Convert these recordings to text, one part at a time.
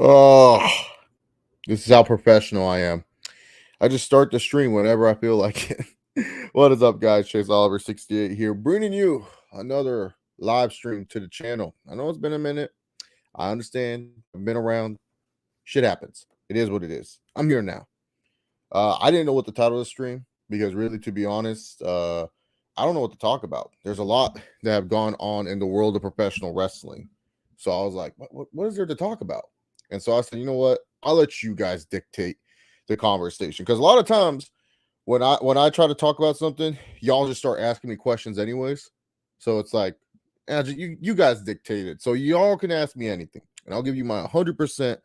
Oh, this is how professional I am. I just start the stream whenever I feel like it. What is up, guys? Chase Oliver 68 here, bringing you another live stream to the channel. I know it's been a minute. I understand. I've been around. Shit happens. It is what it is. I'm here now. I didn't know what the title of the stream because, really, to be honest, I don't know what to talk about. There's a lot that have gone on in the world of professional wrestling. So I was like, what is there to talk about? And so I said, you know what? I'll let you guys dictate the conversation. Because a lot of times when I try to talk about something, y'all just start asking me questions anyways. So it's like, you guys dictate it. So y'all can ask me anything. And I'll give you my 100%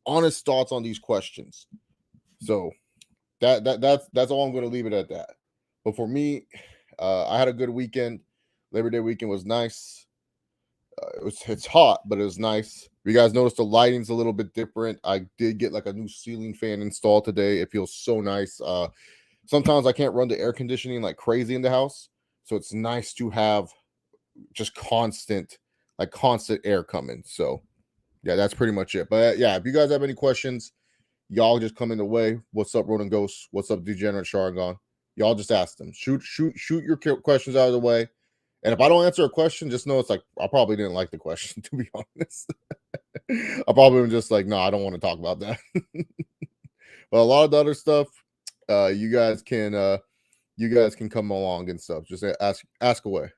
honest thoughts on these questions. So that's all I'm going to leave it at that. But for me, I had a good weekend. Labor Day weekend was nice. It's hot, but it was nice. You guys noticed the lighting's a little bit different. I did get like a new ceiling fan installed today. It feels so nice. Sometimes I can't run the air conditioning like crazy in the house, so it's nice to have just constant air coming. So yeah, that's pretty much it. But yeah, if you guys have any questions, y'all just come in the way. What's up, Ronan Ghost? What's up, Degenerate Sharingan? Y'all just ask them. Shoot your questions out of the way. And if I don't answer a question, just know it's like I probably didn't like the question, to be honest. I probably was just like, no, I don't want to talk about that. But a lot of the other stuff, you guys can come along and stuff. Just ask away.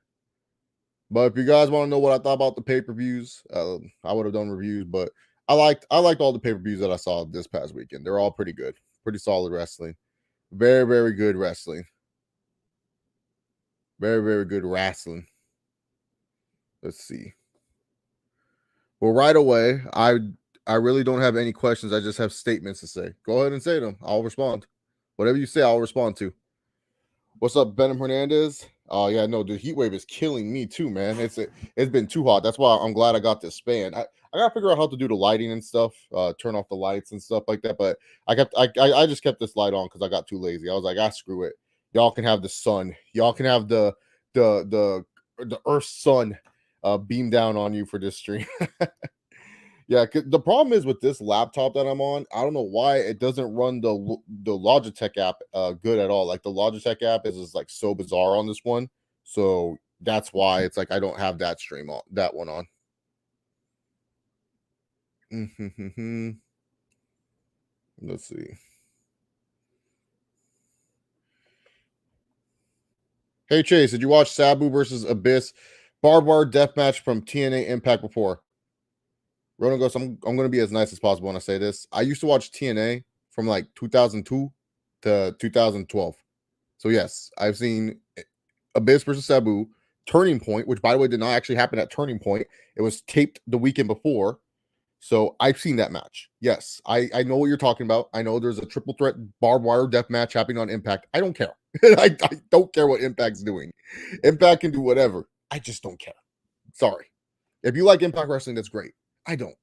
But if you guys want to know what I thought about the pay-per-views, I would have done reviews, but I liked all the pay-per-views that I saw this past weekend. They're all pretty good, pretty solid wrestling. Very, very good wrestling. Very, very good wrestling. Let's see. Well, right away, I really don't have any questions. I just have statements to say. Go ahead and say them. I'll respond. Whatever you say, I'll respond to. What's up, Benham Hernandez? Oh yeah, no, the heat wave is killing me too, man. It's been too hot. That's why I'm glad I got this fan. I gotta figure out how to do the lighting and stuff, turn off the lights and stuff like that. But I just kept this light on because I got too lazy. I was like, screw it. Y'all can have the sun. Y'all can have the Earth's sun beam down on you for this stream. Yeah, the problem is with this laptop that I'm on, I don't know why it doesn't run the Logitech app good at all. Like the Logitech app is like so bizarre on this one. So that's why it's like I don't have that stream on that one on. Let's see. Hey Chase, did you watch Sabu versus Abyss barbed wire death match from TNA Impact before? Ronan goes, I'm going to be as nice as possible when I say this. I used to watch TNA from like 2002 to 2012. So yes, I've seen Abyss versus Sabu, Turning Point, which by the way did not actually happen at Turning Point. It was taped the weekend before. So I've seen that match. Yes, I know what you're talking about. I know there's a triple threat barbed wire death match happening on Impact. I don't care. I don't care what Impact's doing. Impact can do whatever. I just don't care. Sorry. If you like Impact Wrestling, that's great. I don't.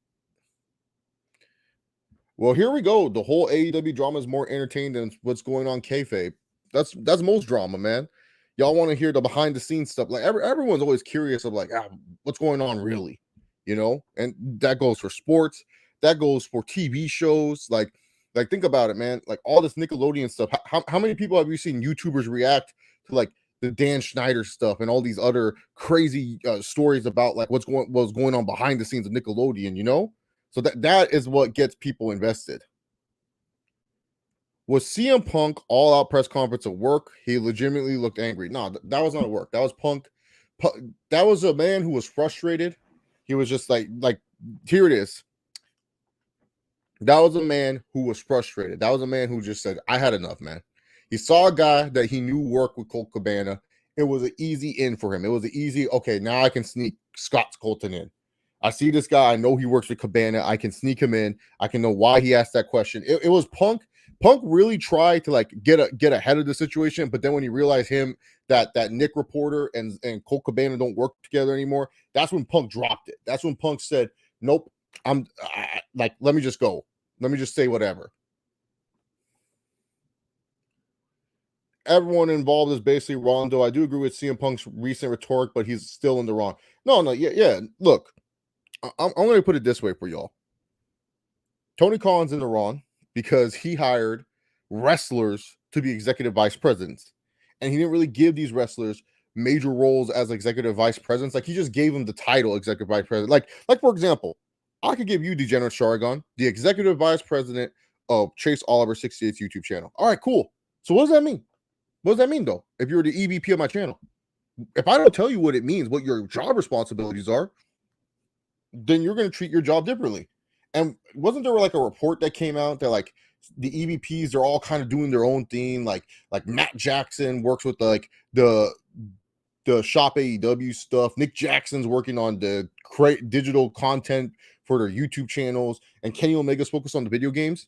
Well, here we go. The whole AEW drama is more entertaining than what's going on kayfabe. That's most drama, man. Y'all want to hear the behind the scenes stuff. Like everyone's always curious of like, what's going on really, you know? And that goes for sports. That goes for TV shows. Like think about it, man. Like all this Nickelodeon stuff. How many people have you seen YouTubers react to like the Dan Schneider stuff and all these other crazy stories about like what's going on behind the scenes of Nickelodeon, you know? So that is what gets people invested. Was CM Punk all out press conference at work? He legitimately looked angry. No, that was not at work. That was Punk. That was a man who was frustrated. He was just like here it is. That was a man who was frustrated. That was a man who just said, I had enough, man. He saw a guy that he knew worked with Colt Cabana. It was an easy in for him. It was an easy, okay, now I can sneak Scott Colton in. I see this guy. I know he works with Cabana. I can sneak him in. I can know why he asked that question. It was Punk. Punk really tried to like get ahead of the situation, but then when he realized that Nick Reporter and Colt Cabana don't work together anymore, that's when Punk dropped it. That's when Punk said, "Nope, let me just go. Let me just say whatever." Everyone involved is basically wrong, though. I do agree with CM Punk's recent rhetoric, but he's still in the wrong. No, yeah. Look, I'm going to put it this way for y'all. Tony Khan's in the wrong because he hired wrestlers to be executive vice presidents, and he didn't really give these wrestlers major roles as executive vice presidents. Like he just gave them the title executive vice president. Like for example, I could give you Degenerate Sharagon, the executive vice president of Chase Oliver 68's YouTube channel. All right, cool. So what does that mean? What does that mean though? If you're the EVP of my channel, if I don't tell you what it means, what your job responsibilities are, then you're going to treat your job differently. And wasn't there like a report that came out that like the EVPs are all kind of doing their own thing? Like Matt Jackson works with the shop AEW stuff. Nick Jackson's working on the digital content for their YouTube channels, and Kenny Omega's focused on the video games.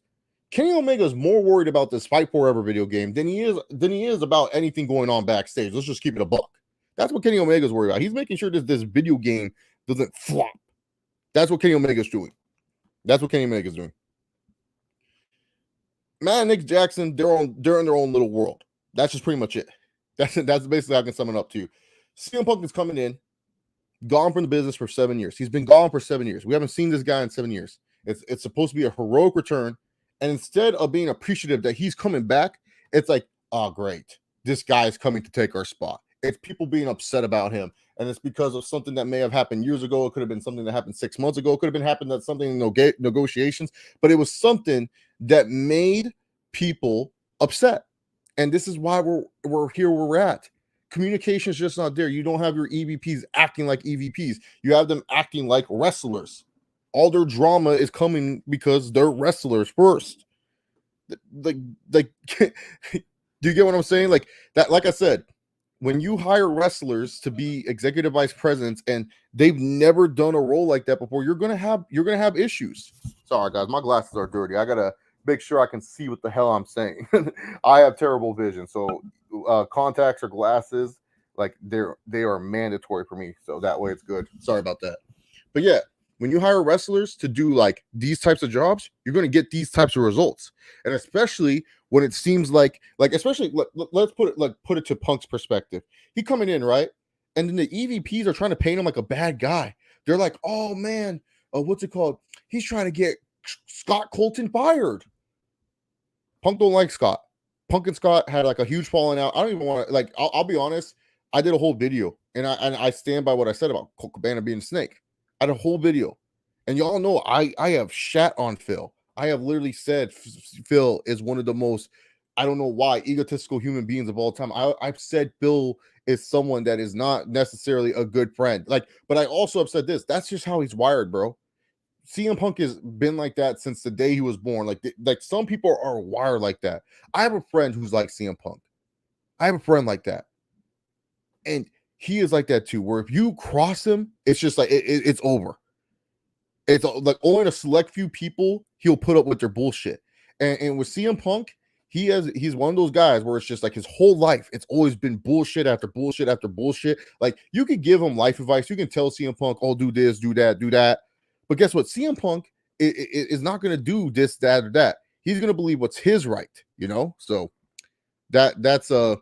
Kenny Omega is more worried about this Fight Forever video game than he is about anything going on backstage. Let's just keep it a buck. That's what Kenny Omega's worried about. He's making sure that this video game doesn't flop. That's what Kenny Omega's doing. That's what Kenny Omega's doing. Matt and Nick Jackson, they're in their own little world. That's just pretty much it. That's basically how I can sum it up to you. CM Punk is coming in, gone from the business for 7 years. He's been gone for 7 years. We haven't seen this guy in 7 years. It's supposed to be a heroic return. And instead of being appreciative that he's coming back, it's like, oh, great. This guy is coming to take our spot. It's people being upset about him. And it's because of something that may have happened years ago. It could have been something that happened 6 months ago. It could have been happened that something in negotiations. But it was something that made people upset. And this is why we're here where we're at. Communication is just not there. You don't have your EVPs acting like EVPs. You have them acting like wrestlers. All their drama is coming because they're wrestlers first. Like, do you get what I'm saying? Like that, like I said, when you hire wrestlers to be executive vice presidents and they've never done a role like that before, you're gonna have issues. Sorry, guys, my glasses are dirty. I gotta make sure I can see what the hell I'm saying. I have terrible vision, so contacts or glasses, like they are mandatory for me. So that way it's good. Sorry about that. But yeah, when you hire wrestlers to do like these types of jobs, you're going to get these types of results. And especially when it seems like especially let's put it to Punk's perspective. He coming in, right? And then the EVPs are trying to paint him like a bad guy. They're like, oh man, what's it called? He's trying to get Scott Colton fired. Punk don't like Scott. Punk and Scott had like a huge falling out. I don't even want to like. I'll be honest. I did a whole video, and I stand by what I said about Colt Cabana being a snake. I had a whole video, and y'all know I have shat on Phil. I have literally said Phil is one of the most, I don't know why, egotistical human beings of all time. I've said Phil is someone that is not necessarily a good friend. Like, but I also have said this. That's just how he's wired, bro. CM Punk has been like that since the day he was born. Like some people are wired like that. I have a friend who's like CM Punk. I have a friend like that. And he is like that too, where if you cross him, it's just like it's over. It's like only a select few people he'll put up with their bullshit. And with CM Punk, he's one of those guys where it's just like his whole life, it's always been bullshit after bullshit after bullshit. Like you could give him life advice. You can tell CM Punk, oh, do this, do that, do that. But guess what? CM Punk is not going to do this, that, or that. He's going to believe what's his right, you know? So that's what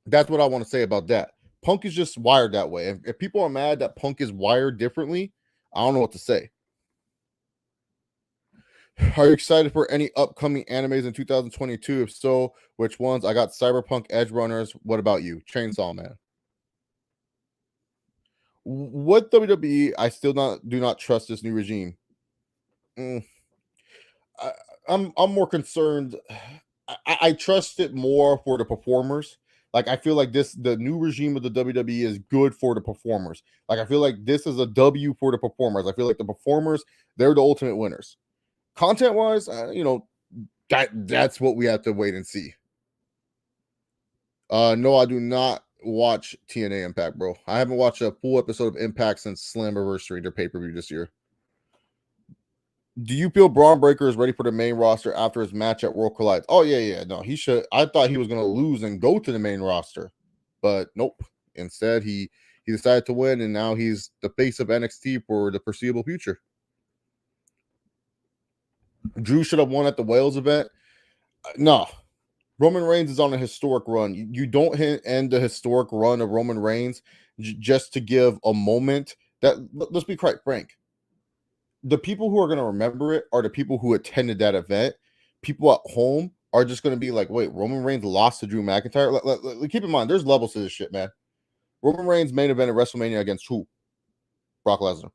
I want to say about that. Punk is just wired that way. If people are mad that Punk is wired differently, I don't know what to say. Are you excited for any upcoming animes in 2022? If so, which ones? I got Cyberpunk Edge Runners. What about you? Chainsaw Man. What WWE? I still do not trust this new regime. I'm more concerned. I trust it more for the performers. Like I feel like the new regime of the WWE is good for the performers. Like I feel like this is a W for the performers. I feel like the performers, they're the ultimate winners. Content wise, that's what we have to wait and see. No, I do not watch TNA Impact, bro. I haven't watched a full episode of Impact since Slammiversary, their pay-per-view this year. Do you feel Braun Breaker is ready for the main roster after his match at World Collide? Oh, yeah. No, he should. I thought he was going to lose and go to the main roster, but nope. Instead, he decided to win, and now he's the face of NXT for the foreseeable future. Drew should have won at the Wales event. No. Roman Reigns is on a historic run. You don't end the historic run of Roman Reigns just to give a moment. That, let's be quite frank. the people who are going to remember it are the people who attended that event. People at home are just going to be like, wait, Roman Reigns lost to Drew McIntyre? Keep in mind, there's levels to this shit, man. Roman Reigns main event at WrestleMania against who? Brock Lesnar.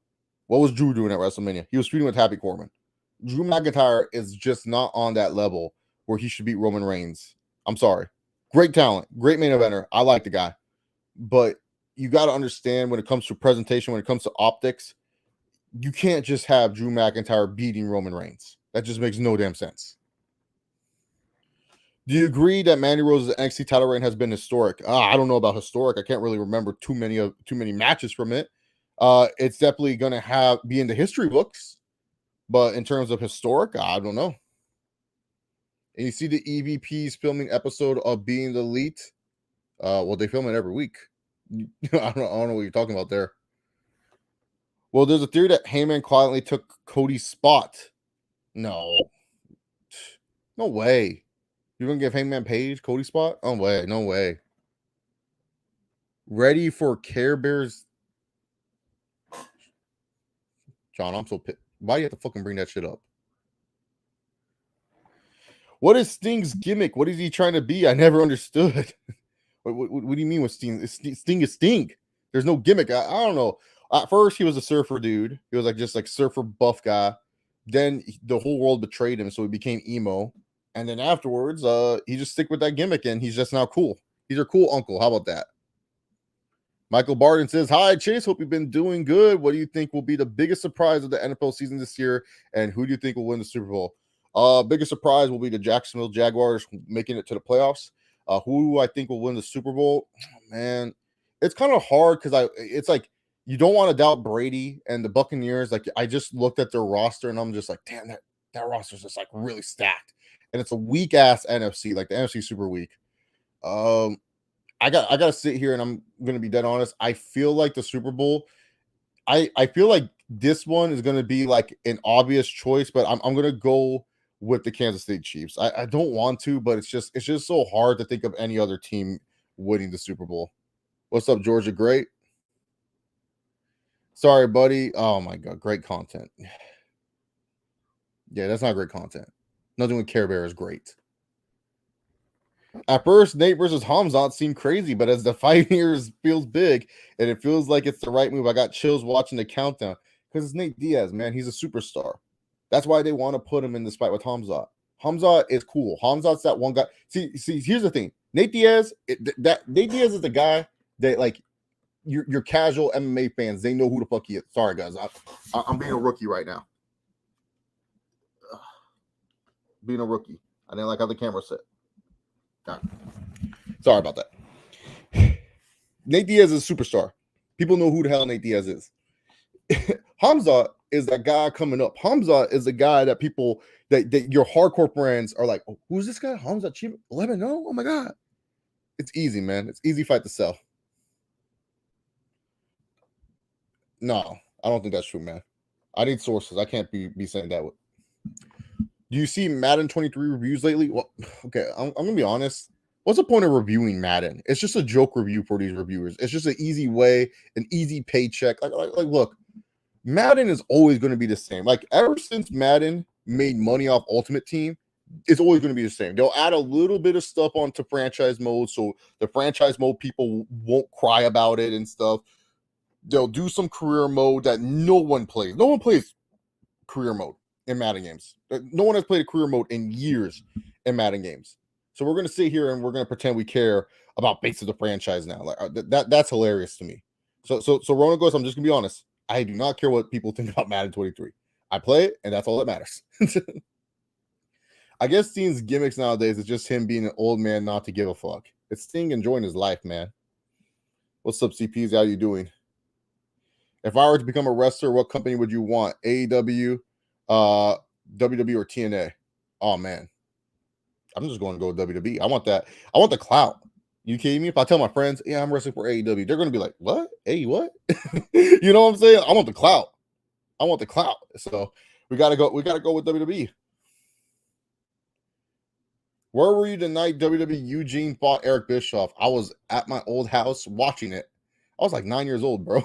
What was Drew doing at WrestleMania? He was feuding with Happy Corbin. Drew McIntyre is just not on that level where he should beat Roman Reigns. I'm sorry. Great talent, great main eventer. I like the guy. But you got to understand when it comes to presentation, when it comes to optics, you can't just have Drew McIntyre beating Roman Reigns. That just makes no damn sense. Do you agree that Mandy Rose's NXT title reign has been historic? I don't know about historic. I can't really remember too many matches from it. It's definitely going to be in the history books, but in terms of historic, I don't know. And you see the EVPs filming episode of Being the Elite. Well, they film it every week. I don't know what you're talking about there. Well, there's a theory that Heyman quietly took Cody's spot. No way. You're gonna give Hangman Page Cody's spot? No way. Ready for Care Bears? John, I'm so pissed. Why do you have to fucking bring that shit up? What is Sting's gimmick? What is he trying to be? I never understood. What do you mean with Sting? Sting is Sting. There's no gimmick. I don't know. At first, he was a surfer dude. He was just like surfer buff guy. Then the whole world betrayed him, so he became emo. And then afterwards, he just stick with that gimmick, and he's just now cool. He's your cool uncle. How about that? Michael Barton says, hi, Chase. Hope you've been doing good. What do you think will be the biggest surprise of the NFL season this year? And who do you think will win the Super Bowl? Biggest surprise will be the Jacksonville Jaguars making it to the playoffs. Who I think will win the Super Bowl? Man, it's kind of hard because it's like you don't want to doubt Brady and the Buccaneers. Like I just looked at their roster and I'm just like, damn, that roster is just like really stacked. And it's a weak ass NFC, like the NFC super weak. I gotta sit here and I'm gonna be dead honest. I feel like the Super Bowl, I feel like this one is gonna be like an obvious choice, but I'm gonna go with the Kansas City Chiefs. I don't want to, but it's just so hard to think of any other team winning the Super Bowl. What's up, Georgia? Great. Sorry, buddy. Oh my god, great content. Yeah, that's not great content. Nothing with Care Bear is great. At first, Nate versus Hamzat seemed crazy, but as the fight here feels big and it feels like it's the right move, I got chills watching the countdown because it's Nate Diaz, man. He's a superstar. That's why they want to put him in this fight with Hamzat. Hamzat is cool. Hamzat's that one guy. See, here's the thing. Nate Diaz is the guy that like your casual MMA fans, they know who the fuck he is. Sorry, guys. I'm being a rookie right now. Being a rookie. I didn't like how the camera set. Right. Sorry about that. Nate Diaz is a superstar. People know who the hell Nate Diaz is. Hamzat is that guy coming up. Hamzat is the guy that people that your hardcore friends are like, oh, who's this guy? Hamzat Chief 11? No, oh my god. It's easy, man. It's easy fight to sell. No, I don't think that's true, man. I need sources. I can't be saying that. Do you see Madden 23 reviews lately? Well, okay, I'm gonna be honest. What's the point of reviewing Madden? It's just a joke review for these reviewers. It's just an easy way, an easy paycheck. Like look, Madden is always going to be the same. Like ever since Madden made money off Ultimate Team, it's always going to be the same. They'll add a little bit of stuff onto franchise mode, so the franchise mode people won't cry about it and stuff. They'll do some career mode that no one plays. No one plays career mode in Madden games. No one has played a career mode in years in Madden games. So we're going to sit here and we're going to pretend we care about base of the franchise now. Like that's hilarious to me. So Rona goes, I'm just going to be honest. I do not care what people think about Madden 23. I play it, and that's all that matters. I guess Sting's gimmicks nowadays is just him being an old man not to give a fuck. It's Sting enjoying his life, man. What's up, CPs? How you doing? If I were to become a wrestler, what company would you want? AEW, WWE, or TNA? Oh, man. I'm just going to go with WWE. I want that. I want the clout. You kidding me? If I tell my friends, yeah, I'm wrestling for AEW, they're going to be like, what? Hey, what? You know what I'm saying? I want the clout. I want the clout. So we got to go with WWE. Where were you the night WWE Eugene fought Eric Bischoff? I was at my old house watching it. I was like 9 years old, bro.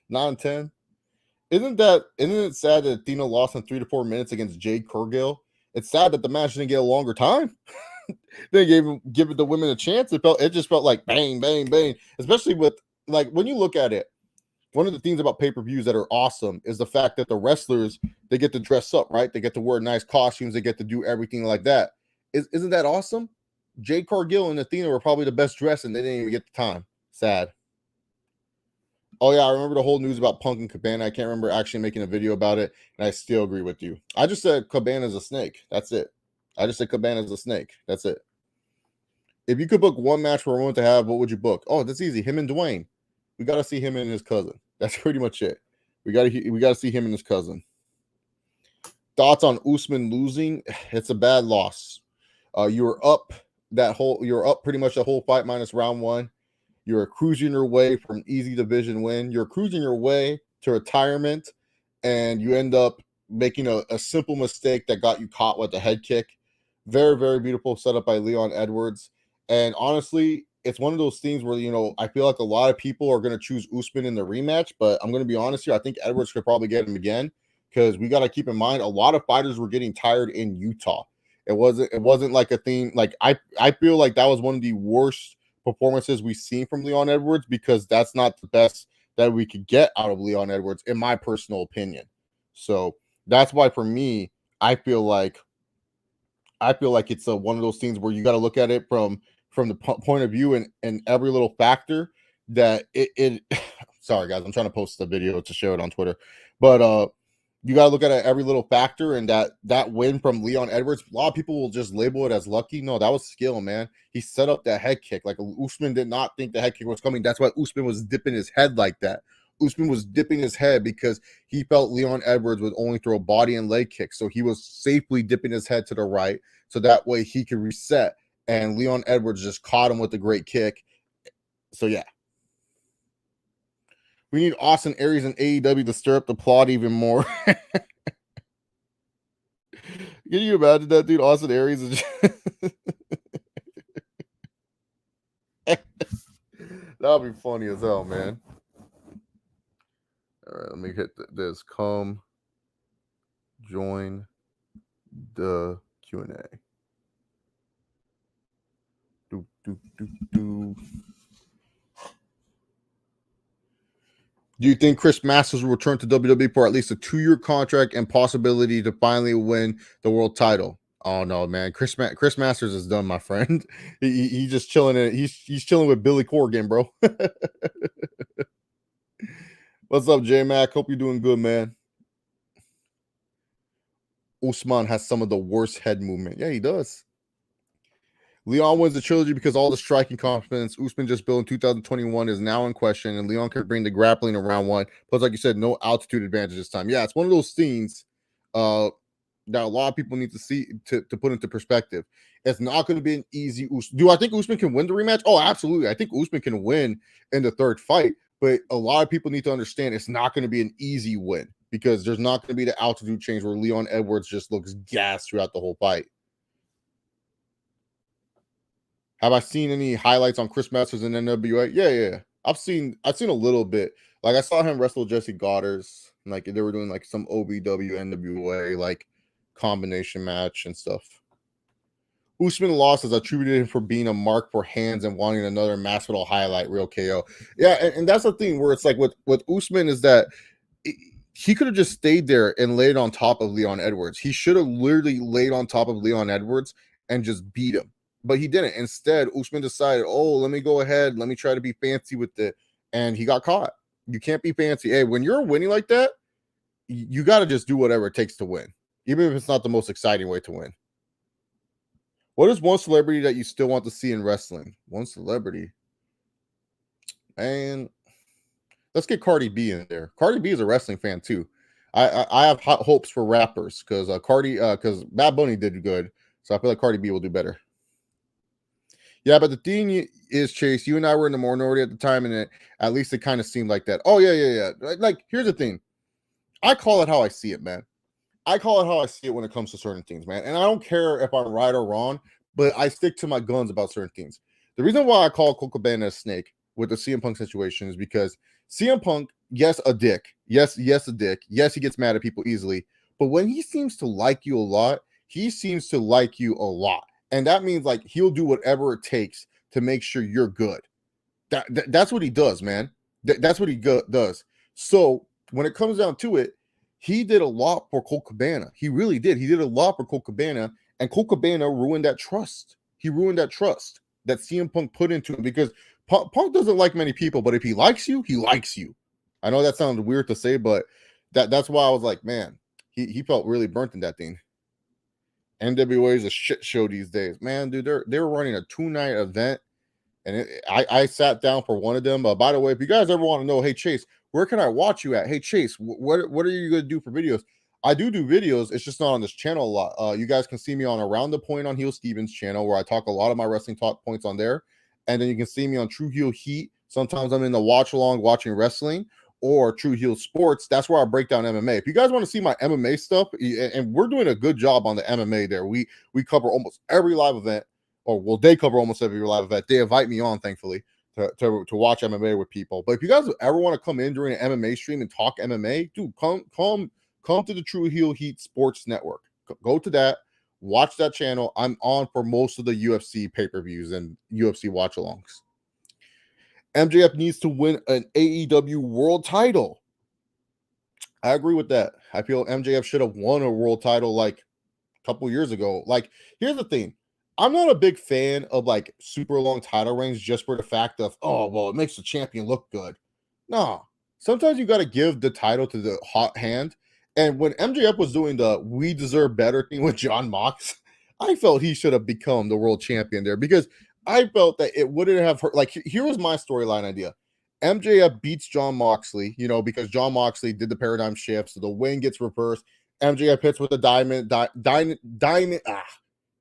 9, 10. isn't it sad that Athena lost in 3 to 4 minutes against Jade Cargill? It's sad that the match didn't get a longer time. They give the women a chance. It just felt like bang, bang, bang. Especially with, like, when you look at it, one of the things about pay-per-views that are awesome is the fact that the wrestlers, they get to dress up, right? They get to wear nice costumes. They get to do everything like that. Isn't that awesome? Jade Cargill and Athena were probably the best dressed, and they didn't even get the time. Sad. Oh yeah, I remember the whole news about Punk and Cabana. I can't remember actually making a video about it, and I still agree with you. I just said Cabana's a snake. That's it. I just said Cabana's a snake. That's it. If you could book one match for a woman to have, what would you book? Oh, that's easy. Him and Dwayne. We got to see him and his cousin. That's pretty much it. We got to see him and his cousin. Thoughts on Usman losing? It's a bad loss. You were up pretty much the whole fight minus round one. You're cruising your way from an easy division win. You're cruising your way to retirement, and you end up making a simple mistake that got you caught with a head kick. Very, very beautiful setup by Leon Edwards. And honestly, it's one of those things where, I feel like a lot of people are going to choose Usman in the rematch, but I'm going to be honest here. I think Edwards could probably get him again, because we got to keep in mind a lot of fighters were getting tired in Utah. It wasn't like a thing. Like I feel like that was one of the worst performances we've seen from Leon Edwards, because that's not the best that we could get out of Leon Edwards, in my personal opinion. So that's why, for me, I feel like it's one of those things where you got to look at it from the point of view and every little factor that it sorry guys, I'm trying to post the video to show it on Twitter, but you got to look at it, every little factor, and that win from Leon Edwards, a lot of people will just label it as lucky. No, that was skill, man. He set up that head kick. Like, Usman did not think the head kick was coming. That's why Usman was dipping his head like that. Usman was dipping his head because he felt Leon Edwards would only throw body and leg kicks. So he was safely dipping his head to the right, so that way he could reset. And Leon Edwards just caught him with a great kick. So, yeah. We need Austin Aries and AEW to stir up the plot even more. Can you imagine that, dude? Austin Aries is that would be funny as hell, man. All right, let me hit this. Come join the Q&A. Do you think Chris Masters will return to WWE for at least a 2-year contract and possibility to finally win the world title? Oh no, man! Chris Masters is done, my friend. He's just chilling. He's chilling with Billy Corgan, bro. What's up, J Mac? Hope you're doing good, man. Usman has some of the worst head movement. Yeah, he does. Leon wins the trilogy because all the striking confidence Usman just built in 2021 is now in question, and Leon can bring the grappling in round one. Plus, like you said, no altitude advantage this time. Yeah, it's one of those things that a lot of people need to see to put into perspective. It's not going to be an easy Usman. Do I think Usman can win the rematch? Oh, absolutely. I think Usman can win in the third fight, but a lot of people need to understand it's not going to be an easy win, because there's not going to be the altitude change where Leon Edwards just looks gassed throughout the whole fight. Have I seen any highlights on Chris Masters in NWA? Yeah. I've seen a little bit. Like, I saw him wrestle Jesse Goddard's. Like, they were doing like some OVW NWA like combination match and stuff. Usman lost is attributed for being a mark for hands and wanting another Masvidal highlight real KO. Yeah, and that's the thing where it's like with Usman is that he could have just stayed there and laid on top of Leon Edwards. He should have literally laid on top of Leon Edwards and just beat him. But he didn't. Instead, Usman decided, let me go ahead. Let me try to be fancy with it. And he got caught. You can't be fancy. Hey, when you're winning like that, you got to just do whatever it takes to win, even if it's not the most exciting way to win. What is one celebrity that you still want to see in wrestling? One celebrity. And let's get Cardi B in there. Cardi B is a wrestling fan too. I have hot hopes for rappers because because Bad Bunny did good. So I feel like Cardi B will do better. Yeah, but the thing is, Chase, you and I were in the minority at the time, and at least it kind of seemed like that. Oh, yeah. Like, here's the thing. I call it how I see it, man. I call it how I see it when it comes to certain things, man. And I don't care if I'm right or wrong, but I stick to my guns about certain things. The reason why I call Colt Cabana a snake with the CM Punk situation is because CM Punk yes, a dick. Yes, a dick. Yes, he gets mad at people easily. But when he seems to like you a lot, he seems to like you a lot. And that means like he'll do whatever it takes to make sure you're good. That's what he does, man. That's what he does. So when it comes down to it, he did a lot for Colt Cabana. He really did. He did a lot for Colt Cabana, and Colt Cabana ruined that trust. He ruined that trust that CM Punk put into him because Punk doesn't like many people, but if he likes you, he likes you. I know that sounds weird to say, but that's why I was like, man, he felt really burnt in that thing. NWA is a shit show these days, man. Dude, they were running a 2-night event. And I sat down for one of them. By the way, if you guys ever want to know, hey Chase, where can I watch you at? Hey Chase, what are you going to do for videos? I do videos. It's just not on this channel a lot. You guys can see me on Around the Point on Heel Stevens channel, where I talk a lot of my wrestling talk points on there. And then you can see me on True Heel Heat. Sometimes I'm in the watch along watching wrestling, or True Heel Sports. That's where I break down MMA. If you guys want to see my MMA stuff, and we're doing a good job on the MMA there. We cover almost every live event. Or well, they cover almost every live event. They invite me on, thankfully, to watch MMA with people. But if you guys ever want to come in during an MMA stream and talk MMA, dude, come to the True Heel Heat Sports Network. Go to that, watch that channel. I'm on for most of the UFC pay-per-views and UFC watch-alongs. MJF needs to win an AEW world title. I agree with that. I feel MJF should have won a world title like a couple years ago. Like, here's the thing. I'm not a big fan of like super long title reigns just for the fact of, oh, well, it makes the champion look good. No, sometimes you got to give the title to the hot hand. And when MJF was doing the we deserve better thing with John Mox, I felt he should have become the world champion there because I felt that it wouldn't have hurt. Like, here was my storyline idea. MJF beats John Moxley, because John Moxley did the paradigm shift. So the win gets reversed. MJF hits with a diamond.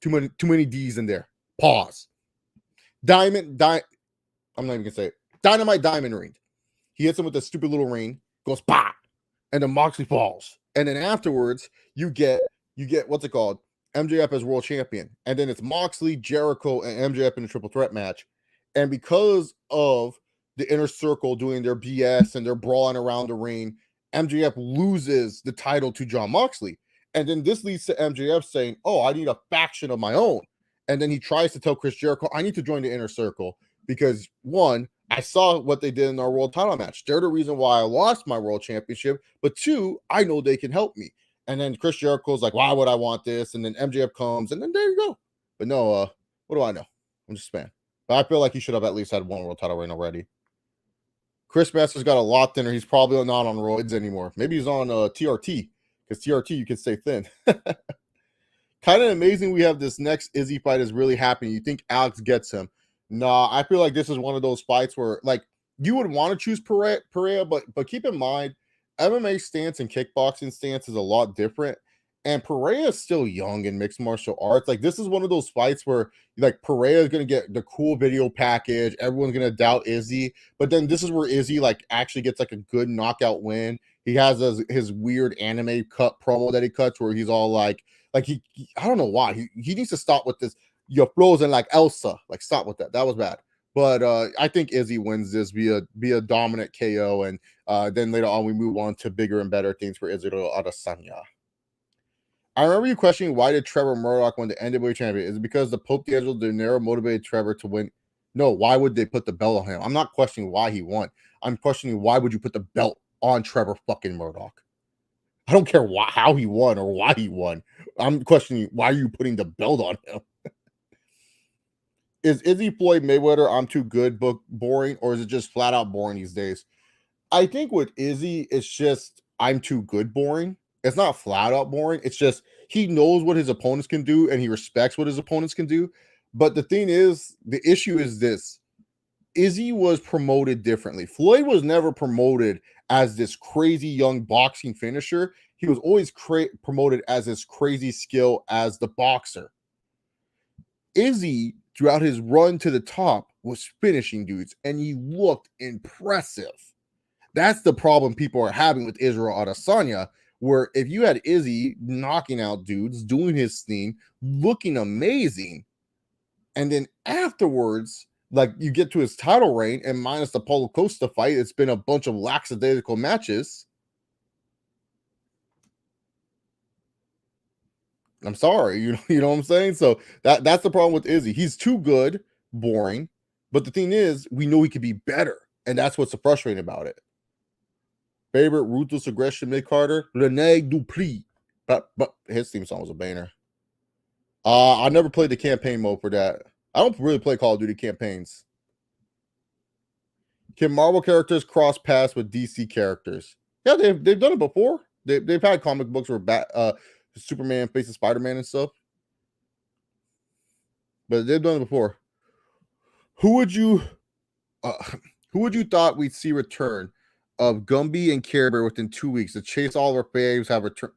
Too many D's in there. Pause. I'm not even gonna say it. Dynamite diamond ring. He hits him with a stupid little ring, goes bah, and then Moxley falls. And then afterwards, you get what's it called? MJF as world champion. And then it's Moxley, Jericho, and MJF in a triple threat match. And because of the inner circle doing their BS and they're brawling around the ring, MJF loses the title to John Moxley. And then this leads to MJF saying, oh, I need a faction of my own. And then he tries to tell Chris Jericho, I need to join the inner circle because, one, I saw what they did in our world title match. They're the reason why I lost my world championship. But two, I know they can help me. And then Chris Jericho's like, why would I want this? And then MJF comes, and then there you go. But no, what do I know? I'm just a fan. But I feel like he should have at least had one world title reign already. Chris Masters got a lot thinner. He's probably not on roids anymore. Maybe he's on TRT. Because TRT, you can stay thin. Kind of amazing we have this next Izzy fight is really happening. You think Alex gets him. Nah, I feel like this is one of those fights where, like, you would want to choose Pereira, but keep in mind, MMA stance and kickboxing stance is a lot different. And Pereira is still young in mixed martial arts. Like, this is one of those fights where, like, Pereira is going to get the cool video package. Everyone's going to doubt Izzy. But then this is where Izzy, like, actually gets, like, a good knockout win. He has his weird anime cut promo that he cuts where he's all like he I don't know why. He needs to stop with this. You're frozen like Elsa. Like, stop with that. That was bad. But I think Izzy wins this via dominant KO. And then later on, we move on to bigger and better things for Izzy Adesanya. I remember you questioning why did Trevor Murdoch win the NWA champion? Is it because the Pope D'Angelo De Niro motivated Trevor to win? No, why would they put the belt on him? I'm not questioning why he won. I'm questioning why would you put the belt on Trevor fucking Murdoch? I don't care how he won or why he won. I'm questioning why are you putting the belt on him? Is Izzy Floyd Mayweather I'm too good book boring, or is it just flat out boring these days? I think with Izzy, it's just I'm too good boring. It's not flat out boring. It's just he knows what his opponents can do and he respects what his opponents can do. But the thing is, the issue is this. Izzy was promoted differently. Floyd was never promoted as this crazy young boxing finisher. He was always promoted as this crazy skill as the boxer. Izzy, throughout his run to the top, was finishing dudes, and he looked impressive. That's the problem people are having with Israel Adesanya, where if you had Izzy knocking out dudes, doing his thing, looking amazing, and then afterwards, Like, you get to his title reign, and minus the Paulo Costa fight, it's been a bunch of lackadaisical matches. I'm sorry, you know what I'm saying? So that's the problem with Izzy. He's too good, boring. But the thing is, we know he could be better, and that's what's so frustrating about it. Favorite ruthless aggression mid Carter, Rene Dupree. But his theme song was a banger. I never played the campaign mode for that. I don't really play Call of Duty campaigns. Can Marvel characters cross paths with DC characters? Yeah, they've done it before. They've had comic books where Superman faces Spider-Man and stuff, but they've done it before. Who would you uh, who would you thought we'd see return of Gumby and Care Bear within 2 weeks? To chase all our faves have returned.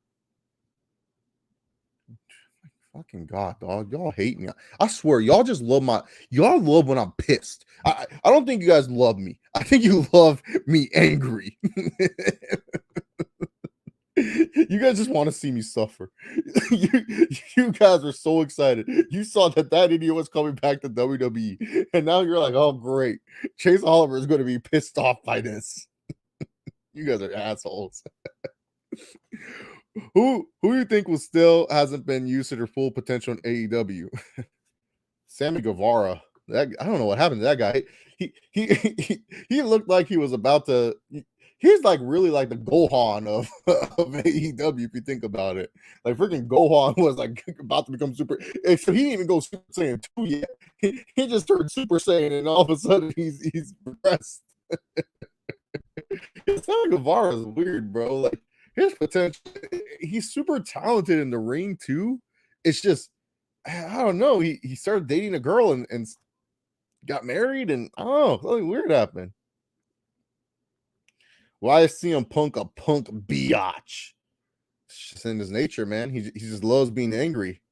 Fucking God, dog. Y'all hate me. I swear, y'all just love y'all love when I'm pissed. I don't think you guys love me. I think you love me angry. You guys just want to see me suffer. you guys are so excited. You saw that idiot was coming back to WWE, and now you're like, oh, great. Chase Oliver is going to be pissed off by this. You guys are assholes. Who you think will still hasn't been used to their full potential in AEW? Sammy Guevara. That I don't know what happened to that guy. He looked like he was about to. He's like really like the Gohan of AEW if you think about it. Like freaking Gohan was like about to become super. So he didn't even go Super Saiyan 2 yet. He just turned Super Saiyan, and all of a sudden he's progressed. Sammy Guevara is weird, bro. Like his potential, he's super talented in the ring too. It's just I don't know. He started dating a girl and got married, and I don't know, something weird happened. Why is CM Punk a punk biatch? It's just in his nature, man. He just loves being angry.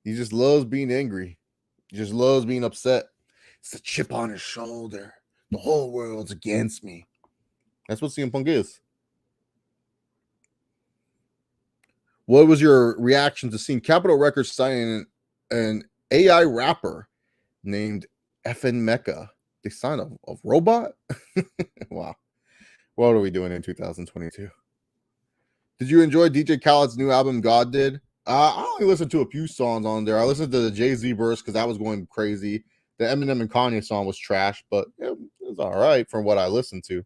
He just loves being angry. He just loves being upset. It's a chip on his shoulder. The whole world's against me. That's what CM Punk is. What was your reaction to seeing Capitol Records signing an AI rapper named Effin Mecca? They signed a robot? Wow. What are we doing in 2022? Did you enjoy DJ Khaled's new album, God Did? I only listened to a few songs on there. I listened to the Jay-Z verse because that was going crazy. The Eminem and Kanye song was trash, but it was all right from what I listened to.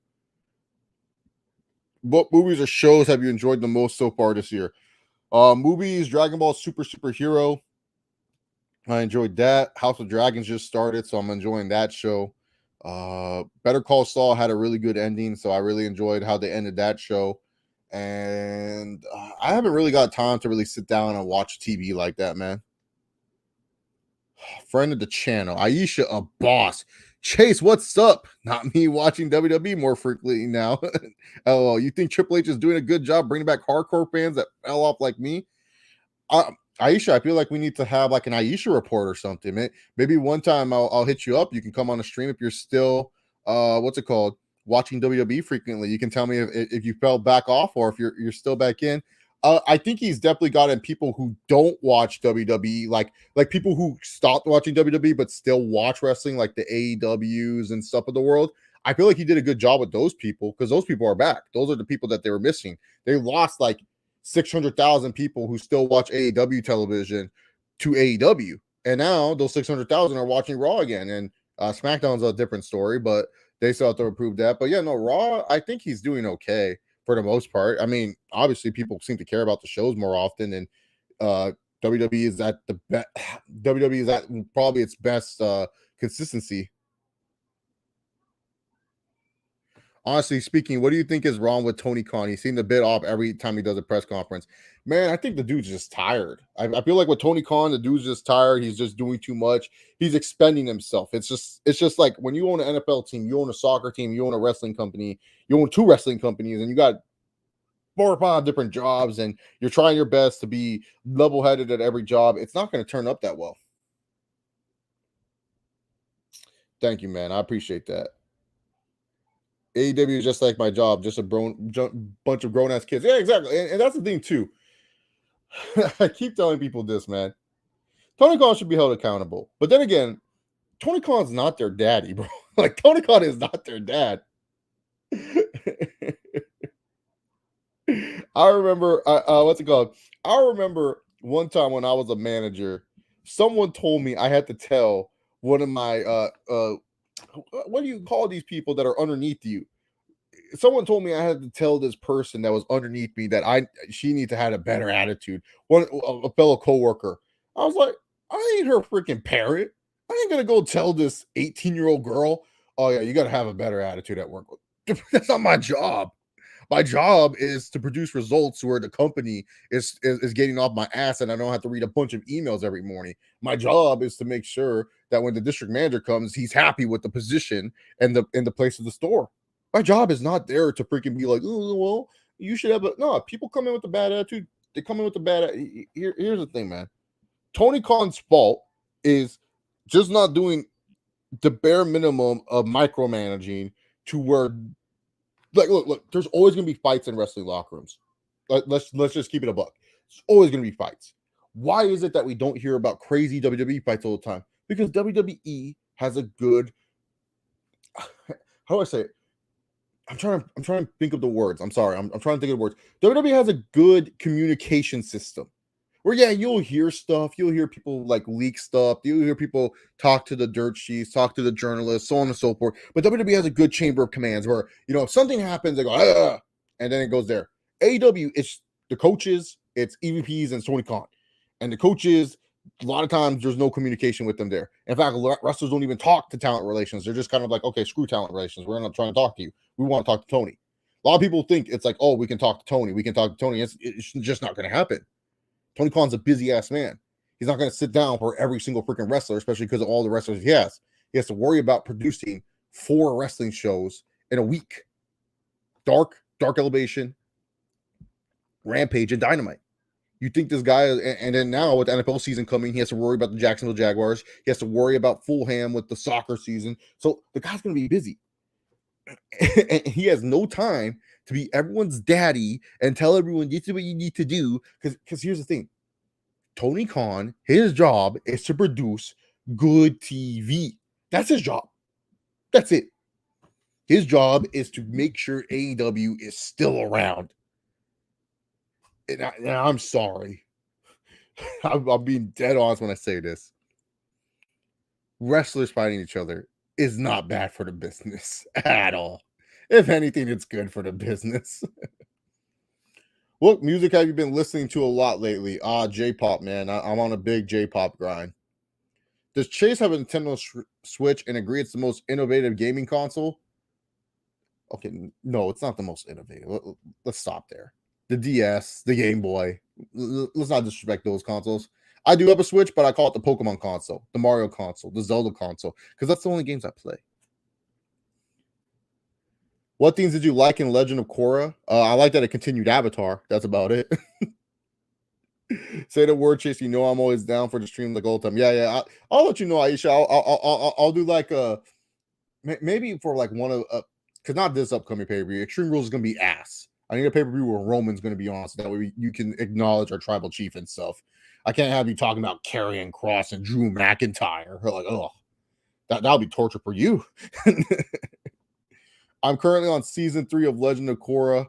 What movies or shows have you enjoyed the most so far this year? Movies, Dragon Ball Superhero. I enjoyed that. House of Dragons just started, so I'm enjoying that show. Better Call Saul had a really good ending, so I really enjoyed how they ended that show. And I haven't really got time to really sit down and watch TV like that, man. Friend of the channel, Aisha, a boss. Chase, what's up? Not me watching WWE more frequently now. Oh, you think Triple H is doing a good job bringing back hardcore fans that fell off like me? Aisha, I feel like we need to have like an Aisha report or something. Maybe one time I'll hit you up. You can come on the stream if you're still what's it called? Watching WWE frequently. You can tell me if you fell back off or if you're still back in. I think he's definitely gotten people who don't watch WWE, like people who stopped watching WWE but still watch wrestling, like the AEWs and stuff of the world. I feel like he did a good job with those people because those people are back. Those are the people that they were missing. They lost like 600,000 people who still watch AEW television to AEW. And now those 600,000 are watching Raw again. And SmackDown's a different story, but they still have to improve that. But yeah, no, Raw, I think he's doing okay for the most part. I mean, obviously people seem to care about the shows more often, and WWE is at the best. WWE is at probably its best consistency. Honestly speaking, what do you think is wrong with Tony Khan? He seemed a bit off every time he does a press conference. Man, I think the dude's just tired. I feel like with Tony Khan, the dude's just tired. He's just doing too much. He's expending himself. It's just like when you own an NFL team, you own a soccer team, you own a wrestling company, you own two wrestling companies, and you got 4 or 5 different jobs, and you're trying your best to be level-headed at every job. It's not going to turn up that well. Thank you, man. I appreciate that. AEW is just like my job, just a bunch of grown ass kids. Yeah, exactly. And that's the thing too. I keep telling people this, man. Tony Khan should be held accountable. But then again, Tony Khan's not their daddy, bro. Like Tony Khan is not their dad. I remember, what's it called? I remember one time when I was a manager, someone told me I had to tell one of my what do you call these people that are underneath you? Someone told me I had to tell this person that was underneath me that she needs to have a better attitude. A fellow coworker. I was like, I ain't her freaking parent. I ain't gonna go tell this 18-year-old girl, oh yeah, you gotta have a better attitude at work. That's not my job. My job is to produce results where the company is getting off my ass and I don't have to read a bunch of emails every morning. My job is to make sure that when the district manager comes, he's happy with the position and the place of the store. My job is not there to freaking be like, oh, well, you should have a no. People come in with a bad attitude. They come in with a bad. Here's the thing, man. Tony Khan's fault is just not doing the bare minimum of micromanaging to where, like, look. There's always gonna be fights in wrestling locker rooms. Let's just keep it a buck. There's always gonna be fights. Why is it that we don't hear about crazy WWE fights all the time? Because WWE has a good. How do I say it? I'm trying to think of the words. I'm sorry. I'm trying to think of the words. WWE has a good communication system where, yeah, you'll hear stuff. You'll hear people like leak stuff. You'll hear people talk to the dirt sheets, talk to the journalists, so on and so forth. But WWE has a good chamber of commands where, if something happens, they go, ah, and then it goes there. AEW, it's the coaches, it's EVPs and Tony Khan. And the coaches, a lot of times there's no communication with them there. In fact, wrestlers don't even talk to talent relations. They're just kind of like, okay, screw talent relations. We're not trying to talk to you. We want to talk to Tony. A lot of people think it's like, oh, we can talk to Tony. We can talk to Tony. It's just not going to happen. Tony Khan's a busy ass man. He's not going to sit down for every single freaking wrestler, especially because of all the wrestlers he has. He has to worry about producing 4 wrestling shows in a week. Dark Elevation, Rampage, and Dynamite. You think this guy, and then now with the NFL season coming, he has to worry about the Jacksonville Jaguars. He has to worry about Fulham with the soccer season. So the guy's going to be busy. And he has no time to be everyone's daddy and tell everyone this is what you need to do. Because here's the thing. Tony Khan, his job is to produce good TV. That's his job. That's it. His job is to make sure AEW is still around. And I'm sorry. I'm being dead honest when I say this. Wrestlers fighting each other is not bad for the business at all. If anything, it's good for the business. What music have you been listening to a lot lately? J-pop, man. I'm on a big J-pop grind. Does Chase have a Nintendo Switch and agree it's the most innovative gaming console? Okay, no, it's not the most innovative. Let's stop there. The DS, the Game Boy. Let's not disrespect those consoles. I do have a Switch, but I call it the Pokemon console, the Mario console, the Zelda console, because that's the only games I play. What things did you like in Legend of Korra? I like that it continued Avatar. That's about it. Say the word, Chase. I'm always down for the stream like all the time. Yeah. I'll let you know, Aisha. I'll do like maybe for like one of because not this upcoming pay-per-view. Extreme Rules is gonna be ass. I need a pay-per-view where Roman's gonna be on, so that way you can acknowledge our tribal chief and stuff. I can't have you talking about Karrion Kross and Drew McIntyre. Like, oh, that'll be torture for you. I'm currently on season 3 of Legend of Korra.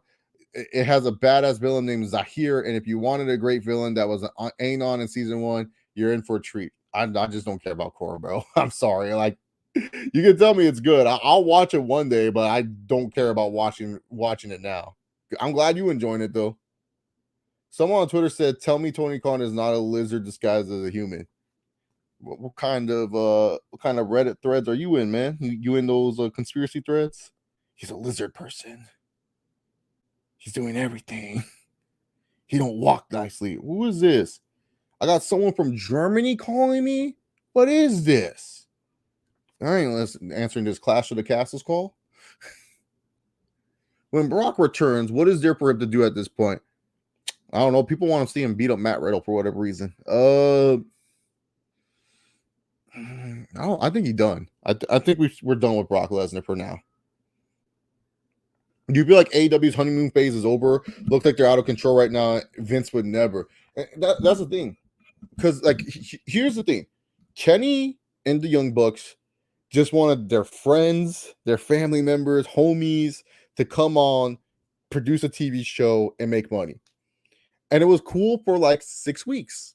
It has a badass villain named Zahir, and if you wanted a great villain that was Anon in season 1, you're in for a treat. I just don't care about Korra, bro. I'm sorry. Like, you can tell me it's good. I'll watch it one day, but I don't care about watching it now. I'm glad you enjoying it though. Someone on Twitter said, "Tell me Tony Khan is not a lizard disguised as a human." What kind of Reddit threads are you in, man? You in those conspiracy threads? He's a lizard person. He's doing everything. He don't walk nicely. Who is this? I got someone from Germany calling me. What is this? I ain't answering this Clash of the Castles call. When Brock returns, what is there for him to do at this point? I don't know. People want to see him beat up Matt Riddle for whatever reason. I think he's done. I think we're done with Brock Lesnar for now. Do you feel like AEW's honeymoon phase is over? Looks like they're out of control right now. Vince would never. That's the thing. Because, like, here's the thing. Kenny and the Young Bucks just wanted their friends, their family members, homies to come on, produce a TV show, and make money. And it was cool for like 6 weeks.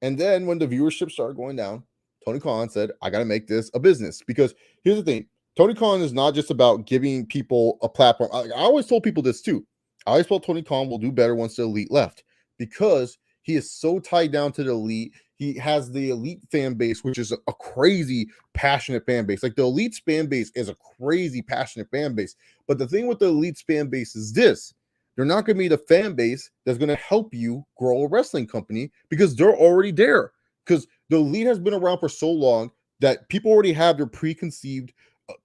And then when the viewership started going down, Tony Khan said, I got to make this a business. Because here's the thing, Tony Khan is not just about giving people a platform. I always told people this too. I always felt Tony Khan will do better once the elite left, because he is so tied down to the elite. He has the elite fan base, which is a crazy, passionate fan base. Like the elite's fan base is a crazy, passionate fan base. But the thing with the elite's fan base is this: they're not going to be the fan base that's going to help you grow a wrestling company, because they're already there. Because the elite has been around for so long that people already have their preconceived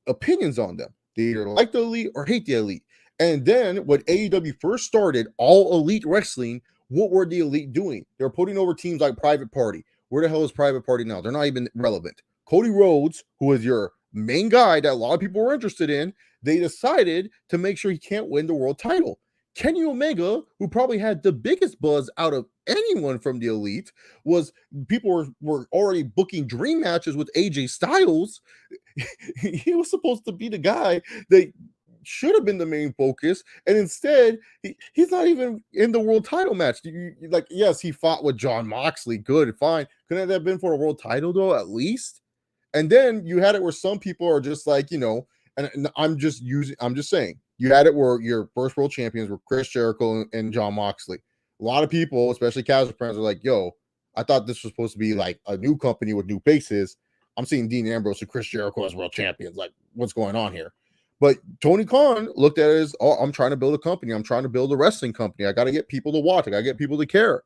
opinions on them. They either like the elite or hate the elite. And then when AEW first started, all elite wrestling, what were the elite doing? They're putting over teams like Private Party. Where the hell is Private Party now? They're not even relevant. Cody Rhodes, who is your main guy that a lot of people were interested in, they decided to make sure he can't win the world title. Kenny Omega, who probably had the biggest buzz out of anyone from the elite, was people were already booking dream matches with AJ Styles. He was supposed to be the guy that should have been the main focus, and instead he's not even in the world title match. Like, yes, he fought with John Moxley, good, fine. Couldn't that have been for a world title though, at least? And then you had it where some people are just like, and I'm just saying, you had it where your first world champions were Chris Jericho and John Moxley. A lot of people, especially casual fans, are like, yo, I thought this was supposed to be like a new company with new faces. I'm seeing Dean Ambrose and Chris Jericho as world champions. Like, what's going on here? But Tony Khan looked at it as, oh, I'm trying to build a company. I'm trying to build a wrestling company. I got to get people to watch. I got to get people to care.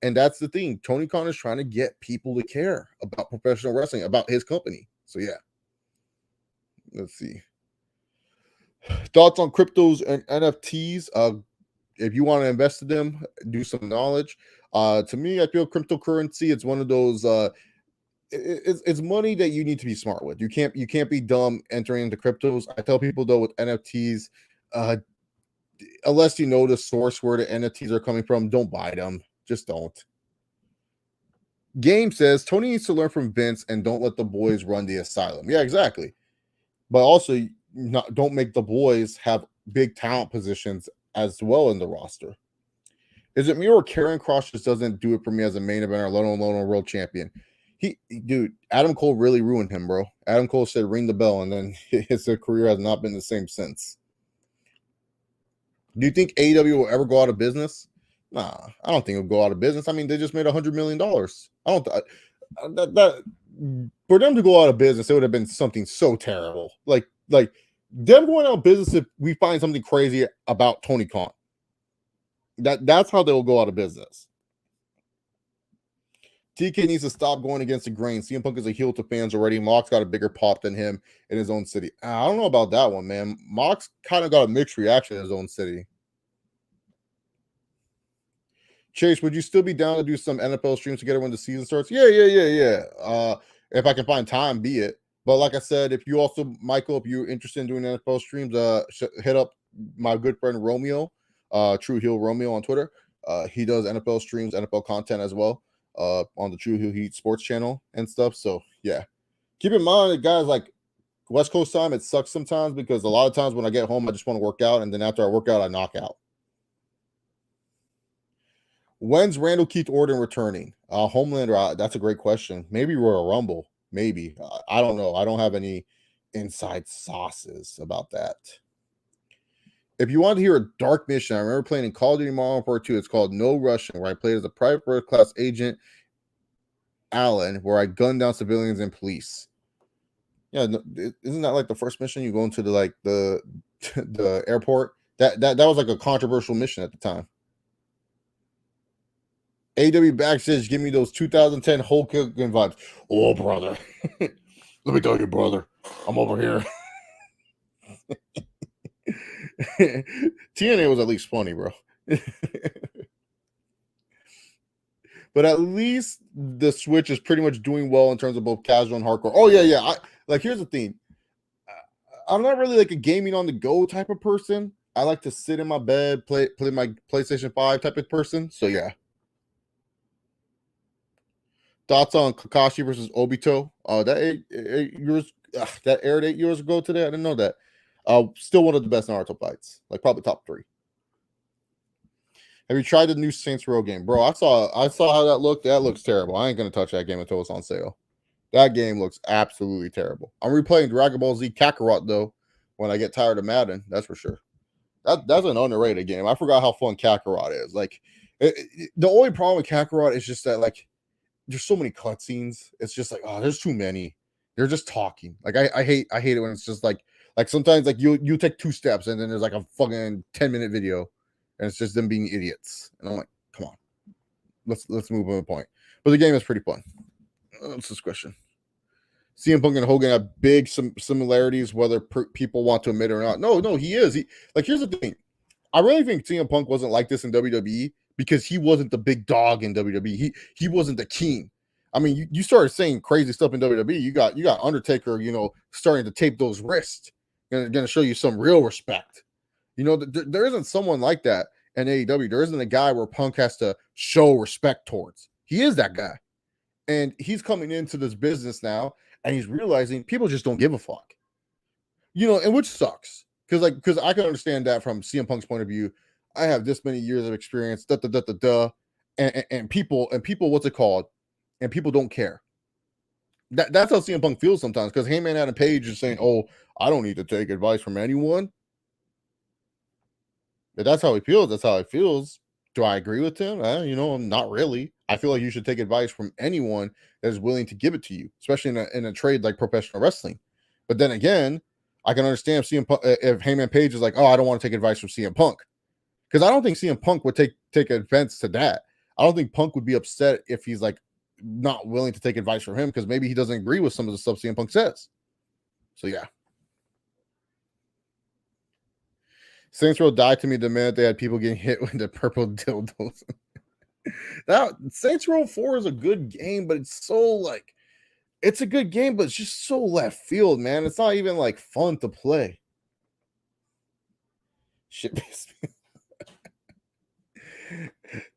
And that's the thing. Tony Khan is trying to get people to care about professional wrestling, about his company. So, yeah. Let's see. Thoughts on cryptos and NFTs. If you want to invest in them, do some knowledge. To me, I feel cryptocurrency, it's one of those it's money that you need to be smart with. You can't be dumb entering into cryptos. I tell people though, with NFTs, unless you know the source where the NFTs are coming from, don't buy them. Just don't. Game says Tony needs to learn from Vince and don't let the boys run the asylum. Yeah, exactly. But also, don't make the boys have big talent positions as well in the roster. Is it me or Karen Cross just doesn't do it for me as a main eventer, let alone a world champion? Dude, Adam Cole really ruined him, bro. Adam Cole said ring the bell, and then his career has not been the same since. Do you think AEW will ever go out of business? Nah, I don't think it'll go out of business. I mean, they just made $100 million. I don't that for them to go out of business, it would have been something so terrible. Like them going out of business if we find something crazy about Tony Khan. That's how they'll go out of business. TK needs to stop going against the grain. CM Punk is a heel to fans already. Mox got a bigger pop than him in his own city. I don't know about that one, man. Mox kind of got a mixed reaction in his own city. Chase, would you still be down to do some NFL streams together when the season starts? Yeah. If I can find time, be it. But like I said, if you also, Michael, if you're interested in doing NFL streams, hit up my good friend Romeo, True Heel Romeo on Twitter. He does NFL streams, NFL content as well, on the True Heel Heat Sports channel and stuff. So yeah, keep in mind, guys, like West Coast time, it sucks sometimes because a lot of times when I get home, I just want to work out, and then after I work out, I knock out. When's Randall Keith Orton returning? Homelander, that's a great question. Maybe Royal Rumble. Maybe. I don't know. I don't have any inside sauces about that. If you want to hear a dark mission, I remember playing in Call of Duty Modern Warfare 2. It's called No Russian, where I played as a private first class agent, Alan, where I gunned down civilians and police. Yeah, isn't that like the first mission? You go into the the airport. That was like a controversial mission at the time. AW backstage, give me those 2010 Hulk Hogan vibes. Oh, brother. Let me tell you, brother. I'm over here. TNA was at least funny, bro. But at least the Switch is pretty much doing well in terms of both casual and hardcore. Oh, yeah. Here's the thing. I'm not really like a gaming on the go type of person. I like to sit in my bed, play my PlayStation 5 type of person. So, yeah. Thoughts on Kakashi versus Obito? That 8 years, that aired 8 years ago today. I didn't know that. Still one of the best Naruto fights, like probably top 3. Have you tried the new Saints Row game, bro? I saw how that looked. That looks terrible. I ain't gonna touch that game until it's on sale. That game looks absolutely terrible. I'm replaying Dragon Ball Z Kakarot though. When I get tired of Madden, that's for sure. That's an underrated game. I forgot how fun Kakarot is. Like, the only problem with Kakarot is just that like there's so many cutscenes. It's just like, oh, there's too many. They're just talking. Like I hate it when it's just like sometimes like you take 2 steps and then there's like a fucking 10-minute video and it's just them being idiots. And I'm like, come on, let's move on the point. But the game is pretty fun. What's this question? CM Punk and Hogan have big similarities, whether people want to admit it or not. No, he is. Like, here's the thing. I really think CM Punk wasn't like this in WWE because he wasn't the big dog in WWE. He wasn't the king. I mean, you started saying crazy stuff in WWE. You got Undertaker, starting to tape those wrists. Gonna show you some real respect. There isn't someone like that in AEW. There isn't a guy where Punk has to show respect towards. He is that guy. And he's coming into this business now, and he's realizing people just don't give a fuck. And which sucks. Because I can understand that from CM Punk's point of view. I have this many years of experience, and people, what's it called? And people don't care. That's how CM Punk feels sometimes. Because Heyman Adam Page is saying, "Oh, I don't need to take advice from anyone." But that's how he feels. That's how it feels. Do I agree with him? Not really. I feel like you should take advice from anyone that is willing to give it to you, especially in a trade like professional wrestling. But then again, I can understand CM Punk, if Heyman Page is like, "Oh, I don't want to take advice from CM Punk," because I don't think CM Punk would take offense to that. I don't think Punk would be upset if he's like not willing to take advice from him because maybe he doesn't agree with some of the stuff CM Punk says. So yeah. Saints Row died to me the minute they had people getting hit with the purple dildos. Now, Saints Row 4 is a good game, but it's a good game, but it's just so left field, man. It's not even like fun to play. Shit.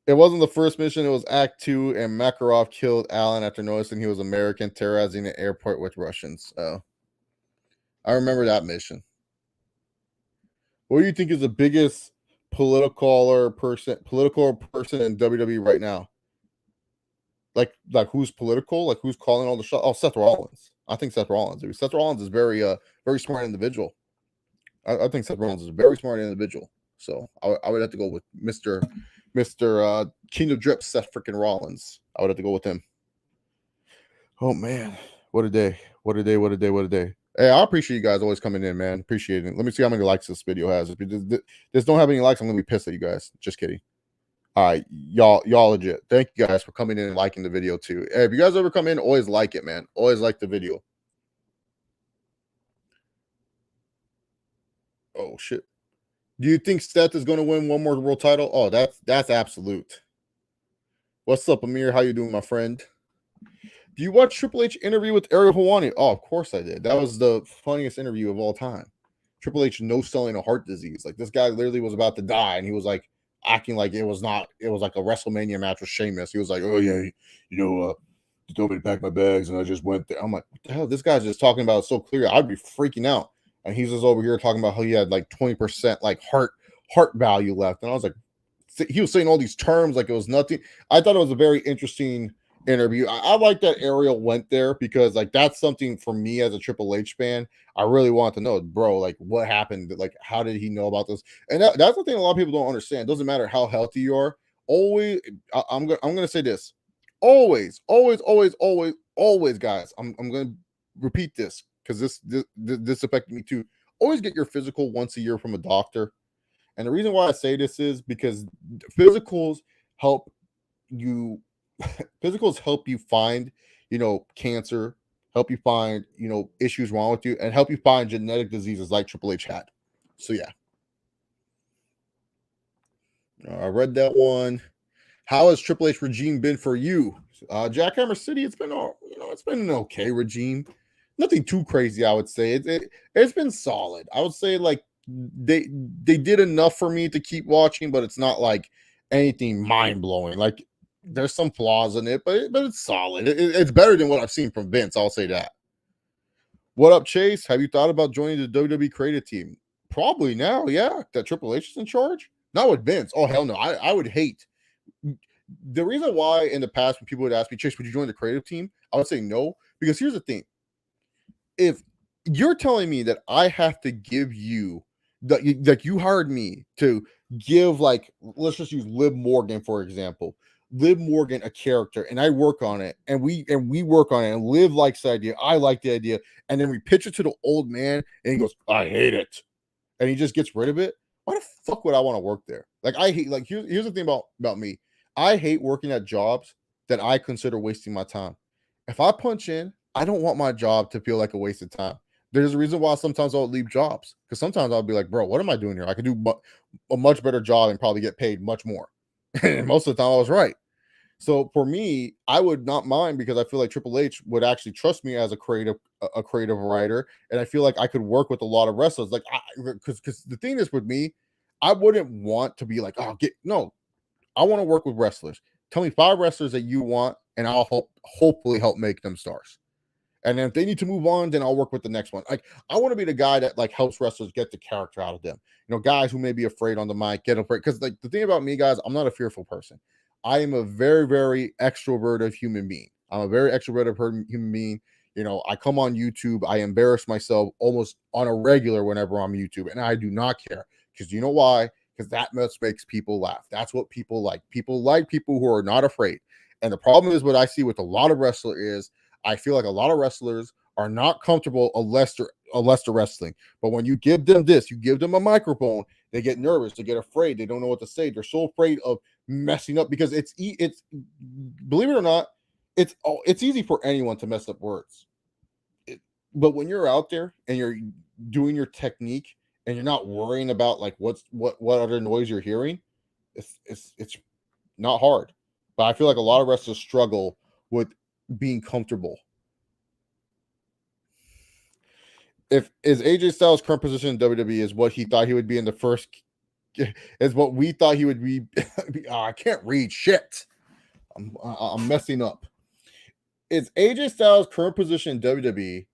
It wasn't the first mission, it was Act 2, and Makarov killed Alan after noticing he was American, terrorizing an airport with Russians. Oh. I remember that mission. What do you think is the biggest political person in WWE right now? Like who's political? Like who's calling all the shots? Oh, Seth Rollins. I think Seth Rollins. Seth Rollins is very smart individual. I think Seth Rollins is a very smart individual. So I would have to go with Mr. King of Drip, Seth freaking Rollins. I would have to go with him. Oh man, what a day! What a day! What a day! What a day! Hey, I appreciate you guys always coming in, man. Appreciate it. Let me see how many likes this video has. If this don't have any likes, I'm gonna be pissed at you guys. Just kidding. All right, y'all legit. Thank you guys for coming in and liking the video too. Hey, if you guys ever come in, always like it, man. Always like the video. Oh shit. Do you think Seth is going to win one more world title? Oh, that's absolute. What's up, Amir? How you doing, my friend? Do you watch Triple H interview with Ariel Helwani? Oh, of course I did. That was the funniest interview of all time. Triple H no-selling a heart disease. Like, this guy literally was about to die, and he was like acting like it was like a WrestleMania match with Sheamus. He was like, "Oh yeah, he told me to pack my bags, and I just went there." I'm like, what the hell? This guy's just talking about it so clear. I'd be freaking out. And he's just over here talking about how he had like 20% like heart value left. And I was like, he was saying all these terms like it was nothing. I thought it was a very interesting interview. I like that Ariel went there because like that's something for me as a Triple H fan. I really want to know, bro, like what happened? Like, how did he know about this? And that's the thing a lot of people don't understand. It doesn't matter how healthy you are. Always, I'm gonna say this. Always, guys. I'm gonna repeat this because this affected me too. Always get your physical once a year from a doctor. And the reason why I say this is because physicals help you find, cancer, help you find, issues wrong with you, and help you find genetic diseases like Triple H had. So yeah. I read that one. How has Triple H regime been for you? Jackhammer City, it's been it's been an okay regime. Nothing too crazy, I would say. It's been solid. I would say like they did enough for me to keep watching, but it's not like anything mind blowing. Like there's some flaws in it, but it's solid. It's better than what I've seen from Vince. I'll say that. What up, Chase? Have you thought about joining the WWE creative team? Probably now, yeah. That Triple H is in charge? Not with Vince. Oh, hell no. I would hate. The reason why in the past when people would ask me, Chase, would you join the creative team? I would say no, because here's the thing. If you're telling me that I have to give you, like you hired me to give, like, let's just use Liv Morgan, for example. Liv Morgan a character, and I work on it, and we work on it, and Liv likes the idea, I like the idea, and then we pitch it to the old man, and he goes, I hate it, and he just gets rid of it. Why the fuck would I want to work there? Like, I hate, like, here's the thing about me. I hate working at jobs that I consider wasting my time. If I punch in, I don't want my job to feel like a waste of time. There's a reason why sometimes I'll leave jobs, because sometimes I'll be like, bro, what am I doing here? I could do a much better job and probably get paid much more. And most of the time I was right. So for me, I would not mind, because I feel like Triple H would actually trust me as a creative writer, and I feel like I could work with a lot of wrestlers. Like, because the thing is with me, I wouldn't want to be like, oh, no, I want to work with wrestlers. Tell me 5 wrestlers that you want, and I'll hopefully help make them stars. And then if they need to move on, then I'll work with the next one. Like, I want to be the guy that, like, helps wrestlers get the character out of them. You know, guys who may be afraid on the mic, get afraid. Because, like, the thing about me, guys, I'm not a fearful person. I am a very, very extroverted human being. I'm a very extroverted human being. You know, I come on YouTube. I embarrass myself almost on a regular whenever I'm on YouTube. And I do not care. Because you know why? Because that makes people laugh. That's what people like. People like people who are not afraid. And the problem is, what I see with a lot of wrestlers is, I feel like a lot of wrestlers are not comfortable unless they're wrestling. But when you give them this, you give them a microphone, they get nervous, they get afraid, they don't know what to say. They're so afraid of messing up, because it's believe it or not, it's easy for anyone to mess up words. But when you're out there and you're doing your technique and you're not worrying about, like, what other noise you're hearing, it's not hard. But I feel like a lot of wrestlers struggle with being comfortable. If is AJ Styles' current position in WWE is what he thought he would be in the first, is what we thought he would be. I can't read shit. I'm messing up. Is AJ Styles' current position in WWE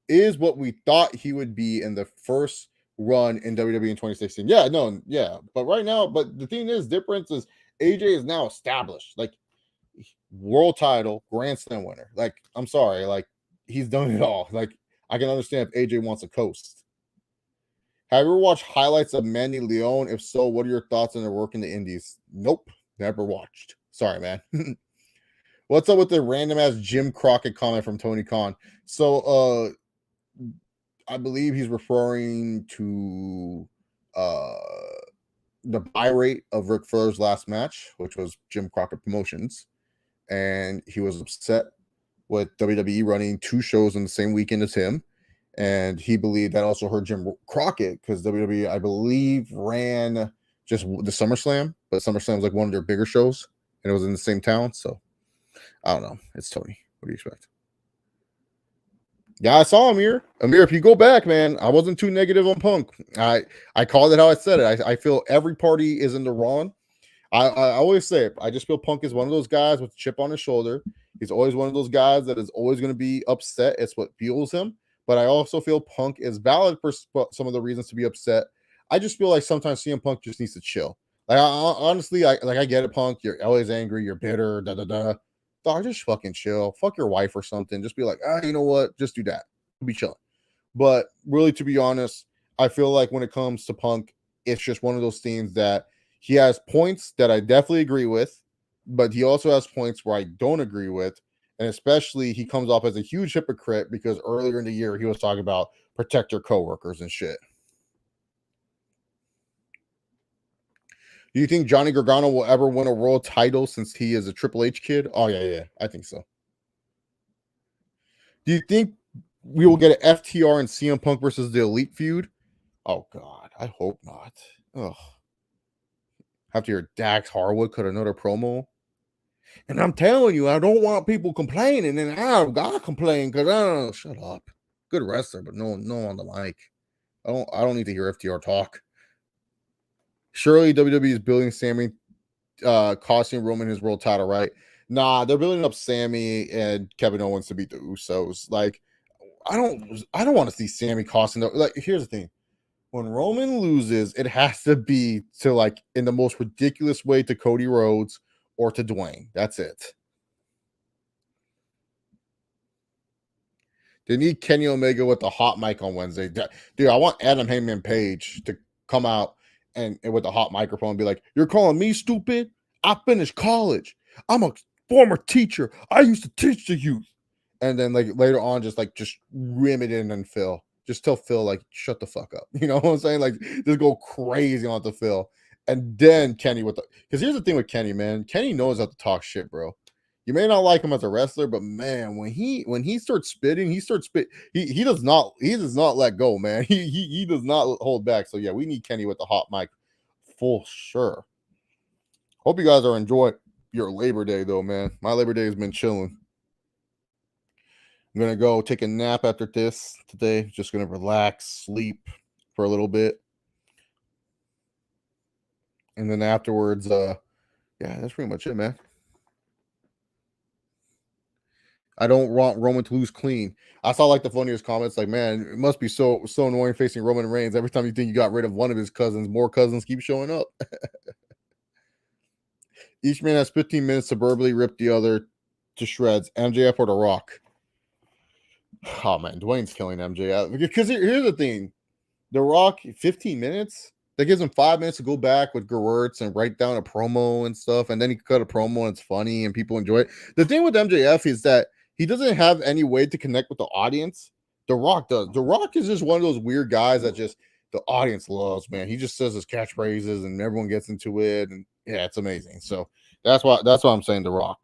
is what we thought he would be in the first run in WWE in 2016? Yeah, no, yeah. But right now, but the thing is, difference is AJ is now established. Like, world title, Grand Slam winner. Like, I'm sorry, like, he's done it all. Like, I can understand if AJ wants a coast. Have you ever watched highlights of Mandy Leon? If so, what are your thoughts on their work in the Indies? Nope, never watched. Sorry, man. What's up with the random ass Jim Crockett comment from Tony Khan? So, I believe he's referring to the buy rate of Ric Flair's last match, which was Jim Crockett Promotions, and he was upset with WWE running 2 shows in the same weekend as him, and he believed that also hurt Jim Crockett, because WWE, I believe, ran just the SummerSlam, but SummerSlam was like one of their bigger shows, and it was in the same town. So I don't know. It's Tony. What do you expect? Yeah, I saw Amir. Amir, if you go back, man, I wasn't too negative on Punk. I called it how I said it. I feel every party is in the wrong. I always say it. I just feel Punk is one of those guys with a chip on his shoulder. He's always one of those guys that is always going to be upset. It's what fuels him. But I also feel Punk is valid for some of the reasons to be upset. I just feel like sometimes CM Punk just needs to chill. Like, honestly, I get it, Punk. You're always angry. You're bitter. Da da da. Dog, just fucking chill. Fuck your wife or something. Just be like, you know what? Just do that. Be chilling. But really, to be honest, I feel like when it comes to Punk, it's just one of those things that he has points that I definitely agree with, but he also has points where I don't agree with. And especially, he comes off as a huge hypocrite, because earlier in the year, he was talking about protect your coworkers and shit. Do you think Johnny Gargano will ever win a world title since he is a Triple H kid? Oh, yeah. I think so. Do you think we will get an FTR and CM Punk versus the Elite feud? Oh, God. I hope not. Ugh. Have to hear Dax Harwood cut another promo. And I'm telling you, I don't want people complaining, and I've got to complain because I don't know. Shut up. Good wrestler, but no on the mic. I don't need to hear FTR talk. Surely WWE is building Sammy costing Roman his world title, right? Nah, they're building up Sammy and Kevin Owens to beat the Usos. Like, I don't want to see Sammy costing them. Like, here's the thing. When Roman loses, it has to be to like in the most ridiculous way to Cody Rhodes or to Dwayne. That's it. They need Kenny Omega with the hot mic on Wednesday. Dude, I want Adam Heyman Page to come out and with the hot microphone and be like, "You're calling me stupid? I finished college. I'm a former teacher. I used to teach the youth." And then like later on, just rim it in and Phil. Just tell Phil like, shut the fuck up. You know what I'm saying? Like, just go crazy on the Phil. And then Kenny with the, because here's the thing with Kenny, man. Kenny knows how to talk shit, bro. You may not like him as a wrestler, but man, when he starts spitting, he does not let go, man. He does not hold back. So yeah, we need Kenny with the hot mic for sure. Hope you guys are enjoying your Labor Day though, man. My Labor Day has been chilling. I'm gonna go take a nap after this today. Just gonna relax, sleep for a little bit, and then afterwards, yeah, that's pretty much it, man. I don't want Roman to lose clean. I saw like the funniest comments, like, man, it must be so annoying facing Roman Reigns. Every time you think you got rid of one of his cousins, more cousins keep showing up. Each man has 15 minutes to verbally rip the other to shreds. MJF or The Rock. Oh man, Dwayne's killing MJF. Because here's the thing. The Rock, 15 minutes? That gives him 5 minutes to go back with Gerwirtz and write down a promo and stuff. And then he can cut a promo and it's funny and people enjoy it. The thing with MJF is that he doesn't have any way to connect with the audience. The Rock does. The Rock is just one of those weird guys that just the audience loves, man. He just says his catchphrases and everyone gets into it. And yeah, it's amazing. So that's why I'm saying The Rock.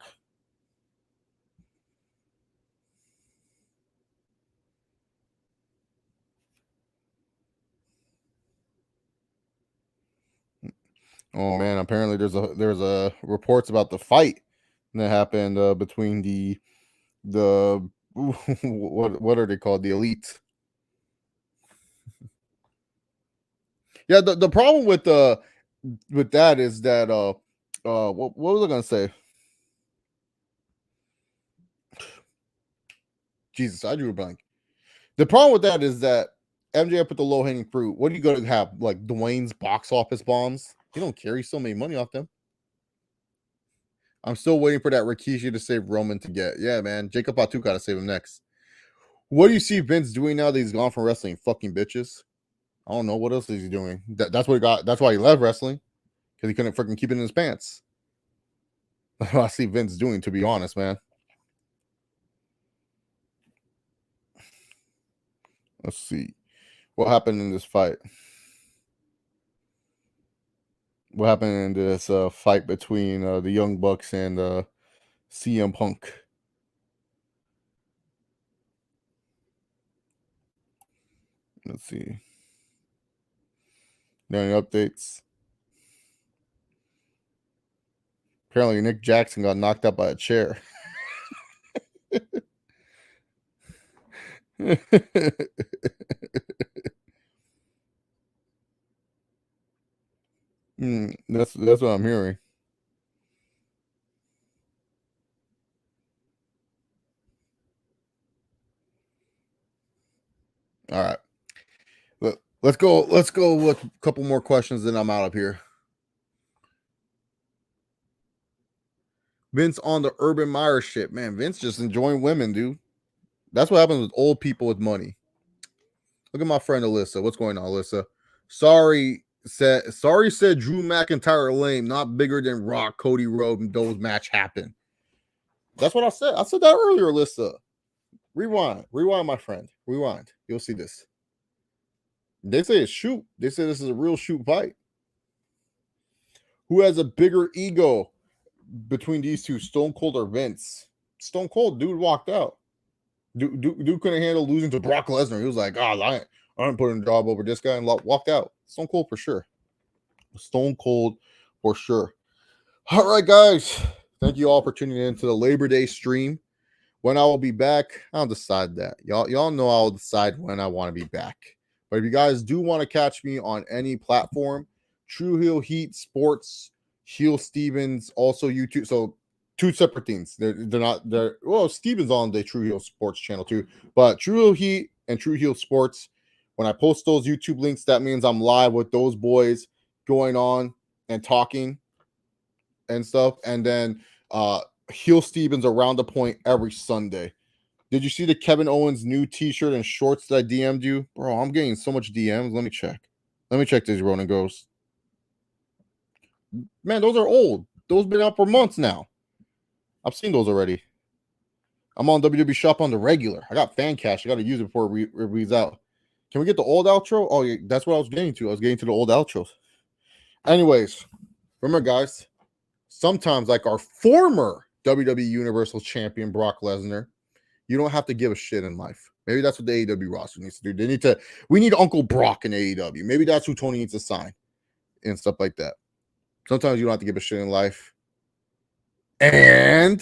Oh man, apparently there's a reports about the fight that happened between the what are they called? The elites. Yeah, the problem with that is that what was I gonna say? Jesus, I drew a blank. The problem with that is that MJF put the low hanging fruit. What are you going to have? Like Dwayne's box office bombs? You don't care. You still made money off them. I'm still waiting for that Rikishi to save Roman to get. Yeah, man. Jacob Fatu got to save him next. What do you see Vince doing now that he's gone from wrestling? Fucking bitches. I don't know. What else is he doing? That's what he got. That's why he left wrestling. Because he couldn't freaking keep it in his pants. That's what I see Vince doing, to be honest, man. Let's see. What happened in this fight? What happened in this fight between the Young Bucks and CM Punk? Let's see. Any updates? Apparently, Nick Jackson got knocked out by a chair. That's what I'm hearing. All right. Let's go with a couple more questions, then I'm out of here. Vince on the Urban Meyer shit. Man, Vince just enjoying women, dude. That's what happens with old people with money. Look at my friend Alyssa. What's going on, Alyssa? Sorry said Drew McIntyre lame, not bigger than Rock, Cody Rhodes, and those match happen. That's what I said. I said that earlier, Alyssa. Rewind, my friend. Rewind. You'll see this. They say it's shoot. They say this is a real shoot fight. Who has a bigger ego between these two, Stone Cold or Vince? Stone Cold, dude walked out. Dude couldn't handle losing to Brock Lesnar. He was like, I ain't putting a job over this guy, and walked out. Stone Cold for sure. Stone Cold for sure. All right, guys. Thank you all for tuning in to the Labor Day stream. When I will be back, I'll decide that. Y'all know I'll decide when I want to be back. But if you guys do want to catch me on any platform, True Heel Heat Sports Heel Stevens also YouTube. So two separate things. They're not. Well, Stevens on the True Heel Sports channel too, but True Heel Heat and True Heel Sports. When I post those YouTube links, that means I'm live with those boys going on and talking and stuff. And then Heel Stevens around the point every Sunday. Did you see the Kevin Owens new T-shirt and shorts that I DM'd you, bro? I'm getting so much DMs. Let me check. Let me check these Ronan Ghosts. Man, those are old. Those been out for months now. I've seen those already. I'm on WWE Shop on the regular. I got fan cash. I got to use it before it reads out. Can we get the old outro? Oh, yeah, that's what I was getting to. I was getting to the old outros. Anyways, remember, guys, sometimes like our former WWE Universal Champion Brock Lesnar, you don't have to give a shit in life. Maybe that's what the AEW roster needs to do. We need Uncle Brock in AEW. Maybe that's who Tony needs to sign and stuff like that. Sometimes you don't have to give a shit in life. And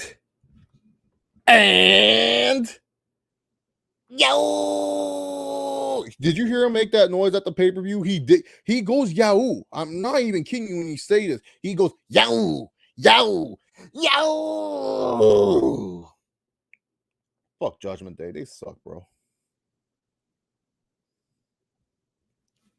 yo, did you hear him make that noise at the pay-per-view? He did. He goes yow. I'm not even kidding you when you say this. He goes yow, yow, yow. Fuck Judgment Day. They suck, bro.